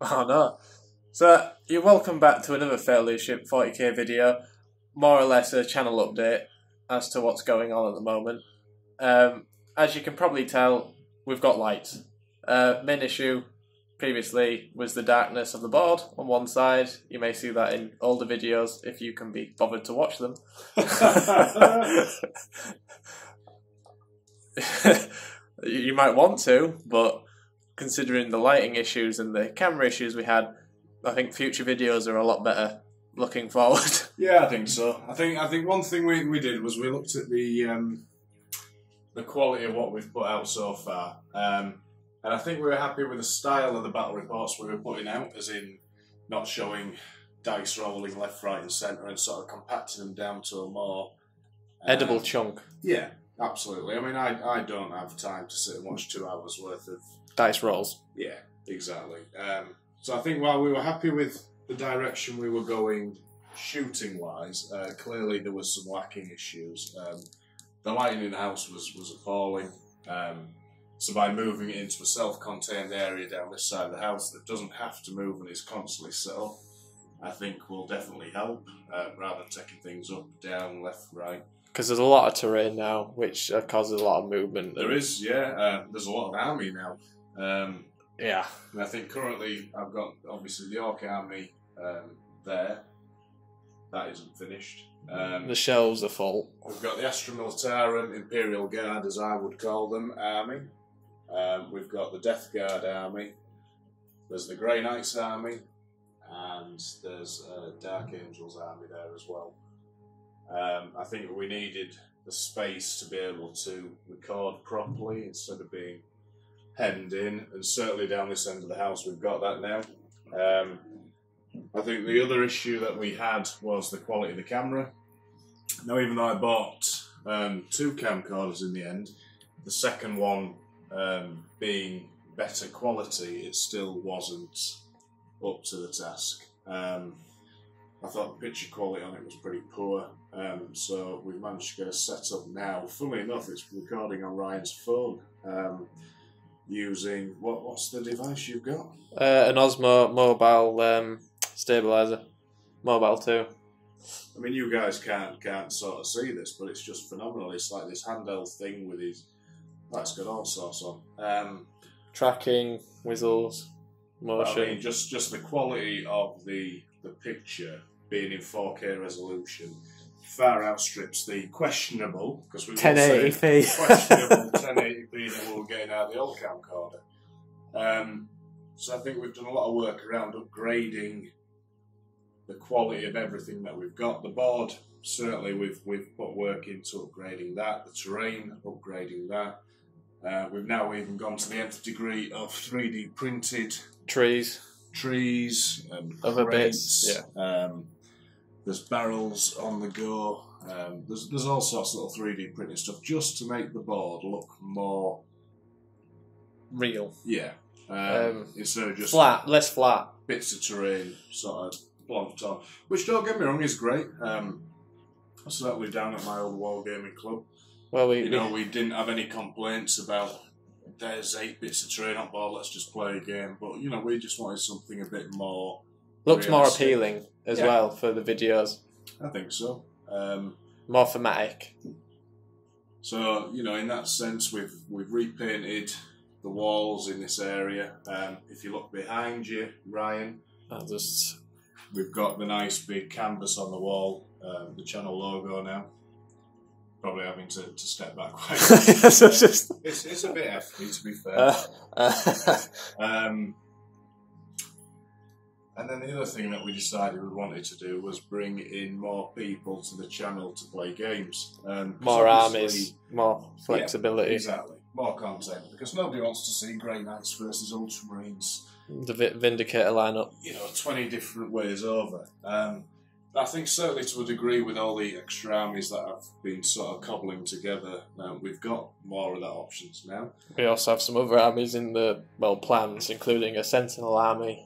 Oh no. So, you're welcome back to another Fatal Leadership 40k video. More or less a channel update as to what's going on at the moment. As you can probably tell, we've got lights. Main issue previously was the darkness of the board on one side. You may see that in older videos if you can be bothered to watch them. You might want to, but considering the lighting issues and the camera issues we had, I think future videos are a lot better looking forward. Yeah, I think so. I think one thing we did was we looked at the quality of what we've put out so far, and I think we were happy with the style of the battle reports we were putting out, as in not showing dice rolling left, right, and centre, and sort of compacting them down to a more edible chunk. Yeah, absolutely. I mean, I don't have time to sit and watch 2 hours worth of dice rolls. Yeah, exactly. So I think while we were happy with the direction we were going shooting-wise, clearly there was some lacking issues. The lighting in the house was appalling. So by moving it into a self-contained area down this side of the house that doesn't have to move and is constantly set up, I think will definitely help, rather than taking things up, down, left, right. Because there's a lot of terrain now, which causes a lot of movement. There is, yeah. There's a lot of army now. Yeah. And I think currently I've got, obviously, the Orc army there. That isn't finished. The shelves are full. We've got the Astra Militarum, Imperial Guard, as I would call them, army. We've got the Death Guard army. There's the Grey Knights army. And there's Dark Angels army there as well. I think we needed the space to be able to record properly instead of being hemmed in, and certainly down this end of the house we've got that now. I think the other issue that we had was the quality of the camera. Now, even though I bought 2 camcorders in the end, the second one being better quality, it still wasn't up to the task. I thought the picture quality on it was pretty poor, so we've managed to get a setup now. Funnily enough, it's recording on Ryan's phone, using, what's the device you've got? An Osmo mobile stabilizer, Mobile 2. I mean, you guys can't sort of see this, but it's just phenomenal. It's like this handheld thing with his, that's got all sorts on. Tracking, whistles, motion. I mean, just the quality of the picture being in 4K resolution far outstrips the questionable, because we 1080p questionable 1080p that we were getting out of the old camcorder. So I think we've done a lot of work around upgrading the quality of everything that we've got. The board, certainly we've put work into upgrading that. The terrain, upgrading that. We've now even gone to the nth degree of 3D printed trees and other crates. bits. Yeah. There's barrels on the go. There's all sorts of little 3D printed stuff just to make the board look more real. Yeah. Instead of just less flat bits of terrain sort of plonked on. Which, don't get me wrong, is great. Certainly down at my old wargaming club. Well, we didn't have any complaints about there's 8 bits of terrain on board, let's just play a game. But we just wanted something a bit more looked realistic. more appealing as well for the videos. I think so. More thematic. So in that sense, we've repainted the walls in this area. If you look behind you, Ryan, we've got the nice big canvas on the wall, the channel logo now. Probably having to step back quite it's a bit hefty, to be fair. And then the other thing that we decided we wanted to do was bring in more people to the channel to play games. More armies, more flexibility. Yeah, exactly. More content. Because nobody wants to see Grey Knights versus Ultramarines. The Vindicator lineup. 20 different ways over. I think certainly to a degree with all the extra armies that have been sort of cobbling together, we've got more of that options now. We also have some other armies in the plans, including a Sentinel army,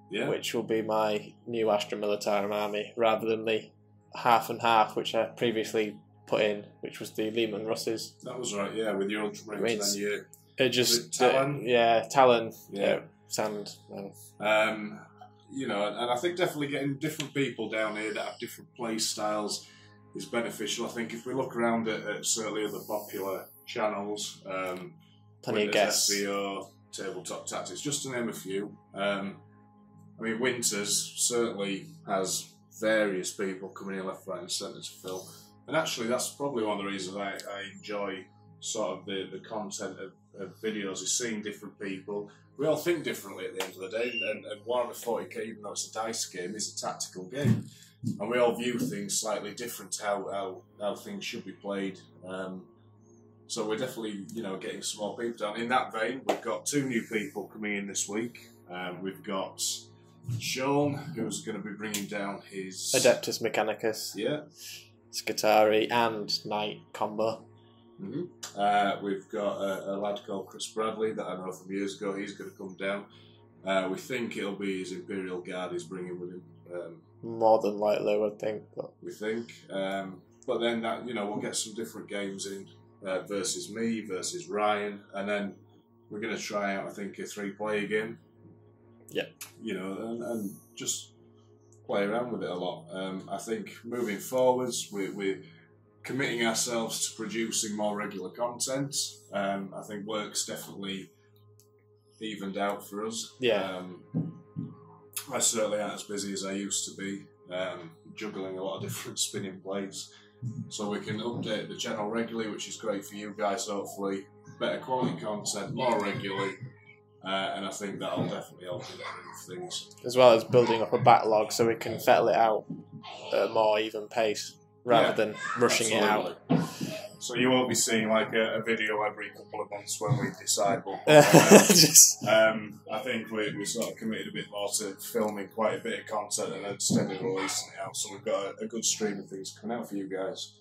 which will be my new Astra Militarum army, rather than the half and half, which I previously put in, which was the Lehman Russes. That was right, yeah, with your ultramarines. I mean, And then you, it just Talon? Talon, Yeah. sand. You know, and I think definitely getting different people down here that have different play styles is beneficial. I think if we look around at certainly other popular channels, Plenty of guests. SEO, Tabletop Tactics, just to name a few. I mean, Winters certainly has various people coming in left, right, and centre to fill. And actually, that's probably one of the reasons I enjoy sort of the content of videos, is seeing different people. We all think differently at the end of the day, and Warhammer 40k, even though it's a dice game, is a tactical game. And we all view things slightly different to how things should be played. So we're definitely, you know, getting some more people down. In that vein, we've got 2 new people coming in this week. We've got Sean, who's going to be bringing down his Adeptus Mechanicus, Scutari, and Knight combo. We've got a lad called Chris Bradley that I know from years ago. He's going to come down. We think it'll be his Imperial Guard he's bringing with him. More than likely, I would think. But. We think. But then, that, you know, we'll get some different games in versus me, versus Ryan. And then we're going to try out, I think, a 3-player game. Yeah. You know, and just play around with it a lot. I think moving forwards, we're committing ourselves to producing more regular content. I think work's definitely evened out for us. Yeah. I certainly aren't as busy as I used to be, juggling a lot of different spinning plates. So we can update the channel regularly, which is great for you guys, hopefully. Better quality content, more regularly. And I think that'll definitely help improve things. As well as building up a backlog so we can fettle it out at a more even pace rather than rushing absolutely. it out. So you won't be seeing like a video every couple of months when we decide we'll I think we sort of committed a bit more to filming quite a bit of content and then steadily releasing it out. So we've got a good stream of things coming out for you guys.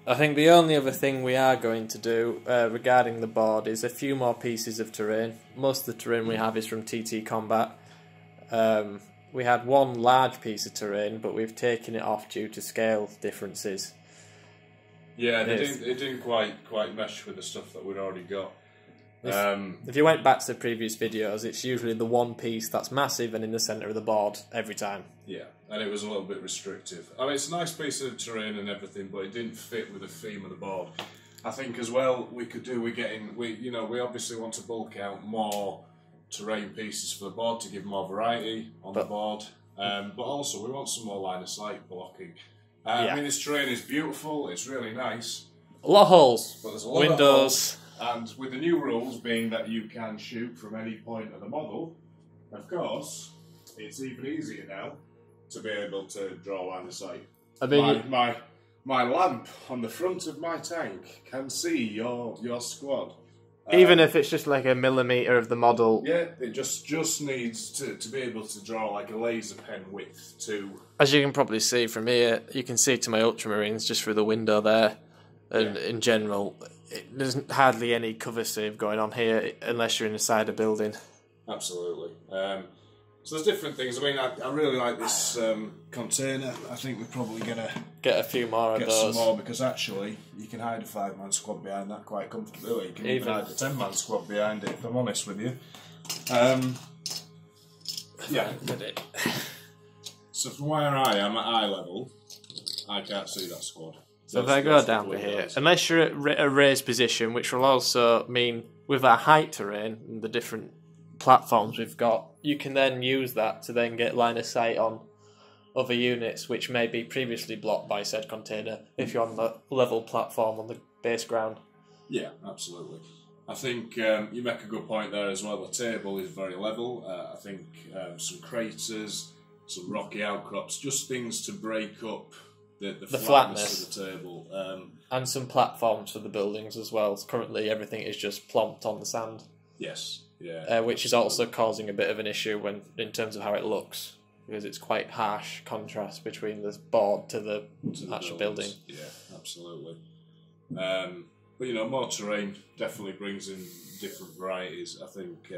I think the only other thing we are going to do regarding the board is a few more pieces of terrain. Most of the terrain we have is from TT Combat. We had one large piece of terrain, but we've taken it off due to scale differences. Yeah, it didn't quite mesh with the stuff that we'd already got. If you went back to the previous videos, it's usually the one piece that's massive and in the centre of the board every time. Yeah, and it was a little bit restrictive. I mean, it's a nice piece of terrain and everything, but it didn't fit with the theme of the board. I think as well we obviously want to bulk out more terrain pieces for the board to give more variety on the board, but also we want some more line of sight blocking. I mean, this terrain is beautiful, it's really nice. A lot of holes, but there's a lot windows. Of holes. And with the new rules being that you can shoot from any point of the model, of course, it's even easier now to be able to draw line of sight. I mean, my lamp on the front of my tank can see your squad. Even if it's just like a millimetre of the model. Yeah, it just needs to be able to draw like a laser pen width to... As you can probably see from here, you can see to my Ultramarines just through the window there. And in general, there's hardly any cover save going on here unless you're inside a building. Absolutely. So there's different things. I mean, I really like this container. I think we're probably going to get a few more of those. Get some more, because actually you can hide a 5-man squad behind that quite comfortably. You can even hide a 10-man squad behind it, if I'm honest with you. Yeah. So from where I am at eye level, I can't see that squad. So if I go down to here, unless you're at a raised position, which will also mean with our height terrain and the different platforms we've got, you can then use that to then get line of sight on other units which may be previously blocked by said container if you're on the level platform on the base ground. Yeah, absolutely. I think you make a good point there as well. The table is very level. I think some craters, some rocky outcrops, just things to break up the flatness of the table. And some platforms for the buildings as well. Currently everything is just plonked on the sand. Yes, yeah. Which is also causing a bit of an issue in terms of how it looks, because it's quite harsh contrast between the board to the actual building. Yeah, absolutely. But you know, more terrain definitely brings in different varieties. I think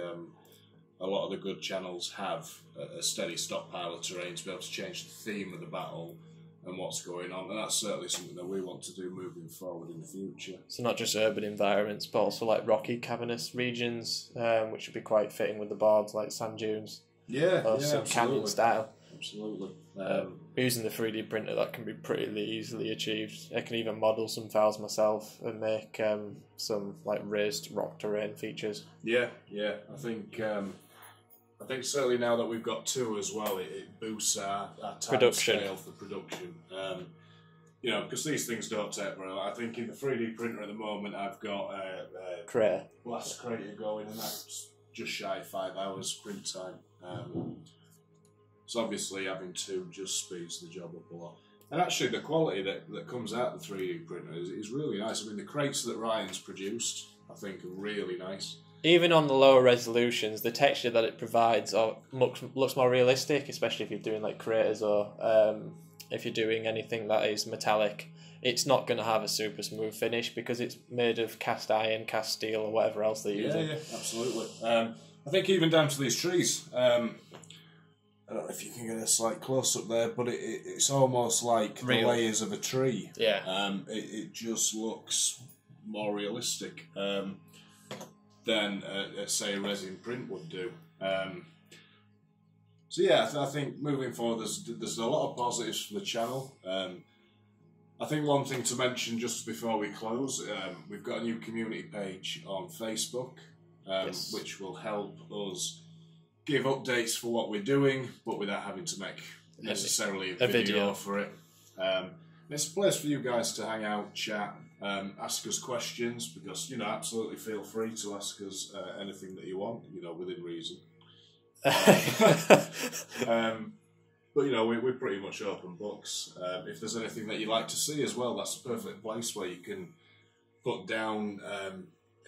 a lot of the good channels have a steady stockpile of terrain to be able to change the theme of the battle and what's going on, and that's certainly something that we want to do moving forward in the future. So not just urban environments, but also like rocky, cavernous regions, which would be quite fitting with the boards, like sand dunes. Yeah, Or some canyon style. Absolutely. Using the 3D printer, that can be pretty easily achieved. I can even model some files myself and make some like raised rock terrain features. Yeah. I think certainly now that we've got 2 as well, it boosts our time scale for production. Because these things don't take very long. I think in the 3D printer at the moment, I've got a Blast Crater going, and that's just shy of 5 hours print time. So obviously having 2 just speeds the job up a lot. And actually the quality that comes out of the 3D printer is really nice. I mean, the crates that Ryan's produced, I think, are really nice. Even on the lower resolutions, the texture that it provides looks more realistic, especially if you're doing like craters or if you're doing anything that is metallic. It's not going to have a super smooth finish because it's made of cast iron, cast steel, or whatever else they're using. Yeah, absolutely. I think even down to these trees. I don't know if you can get a slight close up there, but it's almost like the layers of a tree. Yeah. It just looks more realistic than say a resin print would do. So yeah, I think moving forward, there's a lot of positives for the channel. I think one thing to mention just before we close, we've got a new community page on Facebook, yes, which will help us give updates for what we're doing, but without having to make necessarily a video for it. It's a place for you guys to hang out, chat, ask us questions, because, absolutely feel free to ask us anything that you want, within reason. But, we're pretty much open books. If there's anything that you'd like to see as well, that's a perfect place where you can put down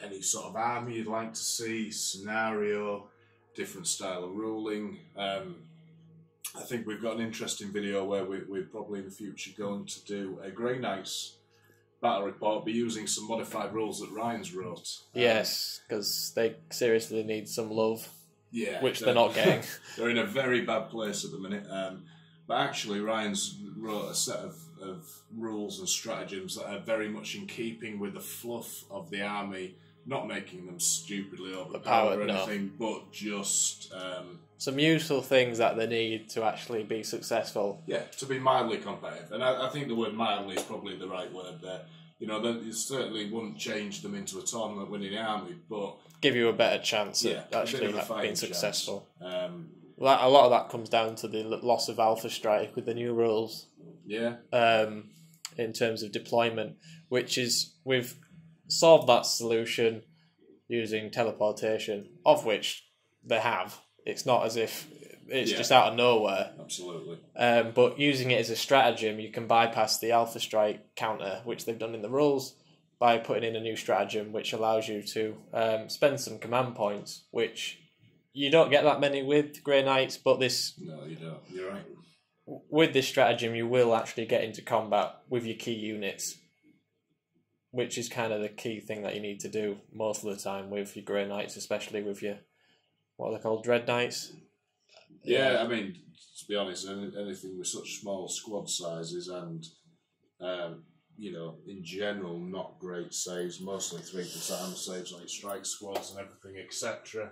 any sort of army you'd like to see, scenario, different style of ruling. I think we've got an interesting video where we're probably in the future going to do a Grey Knights battle report, but using some modified rules that Ryan's wrote. Yes, because they seriously need some love, which they're not getting. They're in a very bad place at the minute. But actually, Ryan's wrote a set of rules and stratagems that are very much in keeping with the fluff of the army, not making them stupidly overpowered or anything, but just some useful things that they need to actually be successful. Yeah, to be mildly competitive. And I think the word mildly is probably the right word there. It certainly wouldn't change them into a tournament winning army, but give you a better chance of actually being successful. A lot of that comes down to the loss of Alpha Strike with the new rules. Yeah. In terms of deployment, which is we've solved that solution using teleportation, of which they have. It's not as if it's just out of nowhere. Absolutely. But using it as a stratagem, you can bypass the Alpha Strike counter, which they've done in the rules, by putting in a new stratagem, which allows you to spend some command points, which you don't get that many with Grey Knights, but this... No, you don't. You're right. With this stratagem, you will actually get into combat with your key units, which is kind of the key thing that you need to do most of the time with your Grey Knights, especially with your, what are they called, Dread Knights? Yeah, I mean, to be honest, anything with such small squad sizes and, in general, not great saves, mostly 3% saves on your strike squads and everything, etc.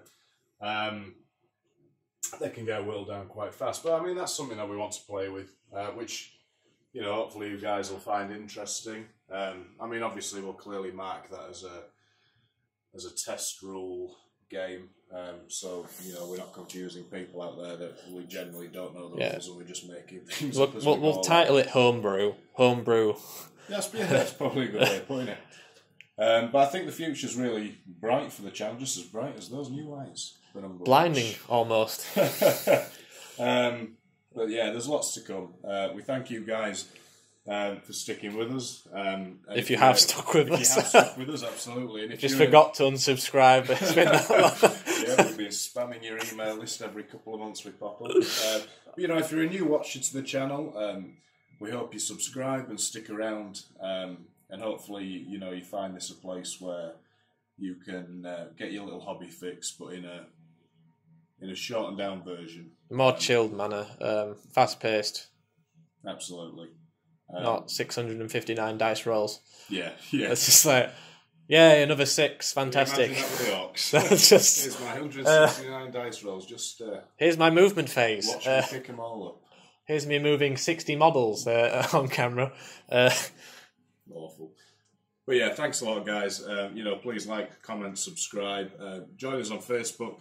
They can get whittled down quite fast. But, I mean, that's something that we want to play with, which, hopefully you guys will find interesting. I mean, obviously, we'll clearly mark that as a test rule game. So, we're not confusing people out there that we generally don't know the rules and we're just making things up as we'll title it Homebrew. Homebrew. That's probably a good way of putting it. But I think the future's really bright for the channel, just as bright as those new lights. Blinding, almost. But yeah, there's lots to come. We thank you guys for sticking with us. If you have stuck with us. If you have stuck with us, absolutely. And if just forgot to unsubscribe. It's been that long. Yeah, we've been spamming your email list every couple of months we pop up. If you're a new watcher to the channel, we hope you subscribe and stick around. And hopefully, you find this a place where you can get your little hobby fix, but in a shortened down version. More chilled manner, fast paced. Absolutely. not 659 dice rolls. Yeah. It's just like, yay, another 6, fantastic. Imagine that with the orcs. That's just, Here's my 169 dice rolls. Just here's my movement phase. watch me pick them all up. Here's me moving 60 models on camera. Awful. But yeah, thanks a lot, guys. Please like, comment, subscribe. Join us on Facebook,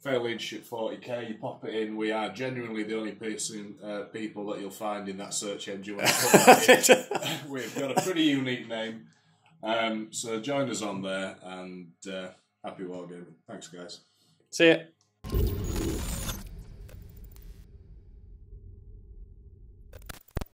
Fair Leadership 40k. You pop it in. We are genuinely the only people that you'll find in that search engine. When you put that in. We've got a pretty unique name. So join us on there, and happy wargaming. Thanks, guys. See ya.